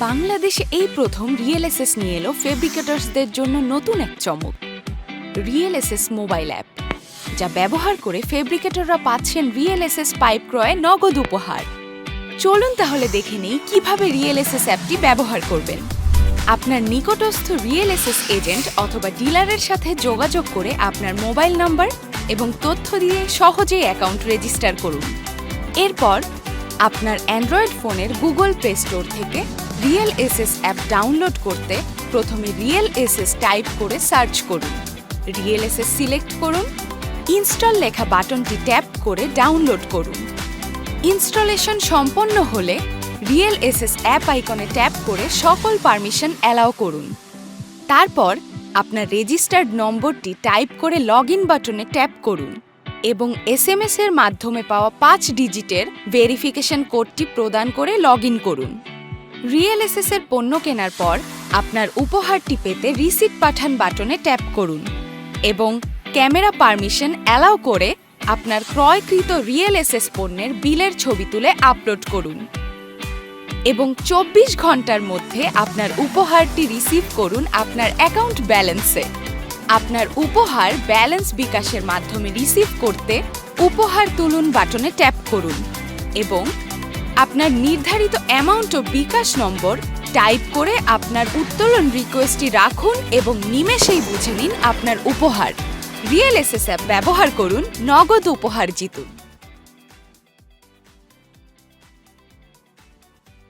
বাংলাদেশে এই প্রথম রিয়েল এসএস নিয়ে এলো ফেব্রিকেটরসদের জন্য নতুন এক চমক, রিয়েল এসএস মোবাইল অ্যাপ, যা ব্যবহার করে ফেব্রিকেটররা পাচ্ছেন রিয়েল এসএস পাইপ ক্রয়ে নগদ উপহার। চলুন তাহলে দেখে নেই কিভাবে রিয়েল এসএস অ্যাপটি ব্যবহার করবেন। আপনার নিকটস্থ রিয়েল এসএস এজেন্ট অথবা ডিলারের সাথে যোগাযোগ করে আপনার মোবাইল নাম্বার এবং তথ্য দিয়ে সহজেই অ্যাকাউন্ট রেজিস্টার করুন। এরপর আপনার অ্যান্ড্রয়েড ফোনের গুগল প্লে স্টোর থেকে রিয়েল এসএস অ্যাপ ডাউনলোড করতে প্রথমে রিয়েল এসএস টাইপ করে সার্চ করুন, রিয়েল এসএস সিলেক্ট করুন, ইনস্টল লেখা বাটনটি ট্যাপ করে ডাউনলোড করুন। ইনস্টলেশন সম্পন্ন হলে রিয়েল এসএস অ্যাপ আইকনে ট্যাপ করে সকল পারমিশন অ্যালাউ করুন। তারপর আপনার রেজিস্টার্ড নম্বরটি টাইপ করে লগইন বাটনে ট্যাপ করুন এবং এসএমএস এর মাধ্যমে পাওয়া 5 ডিজিটের ভেরিফিকেশন কোডটি প্রদান করে লগইন করুন। রিয়েল এসএস এর পণ্য কেনার পর আপনার উপহারটি পেতে রিসিট পাঠান বাটনে ট্যাপ করুন এবং ক্যামেরা পারমিশন অ্যালাউ করে আপনার ক্রয়কৃত রিয়েল এসএস পণ্যের বিলের ছবি তুলে আপলোড করুন এবং 24 ঘন্টার মধ্যে আপনার উপহারটি রিসিভ করুন আপনার অ্যাকাউন্ট ব্যালেন্সে। আপনার উপহার ব্যালেন্স বিকাশের মাধ্যমে রিসিভ করতে উপহার তুলুন বাটনে ট্যাপ করুন এবং আপনার নির্ধারিত অ্যামাউন্ট ও বিকাশ নম্বর টাইপ করে আপনার উত্তোলন রিকোয়েস্টটি রাখুন এবং নিমেষেই বুঝে নিন আপনার উপহার। রিয়েল এসএস অ্যাপ ব্যবহার করুন, নগদ উপহার জিতুন।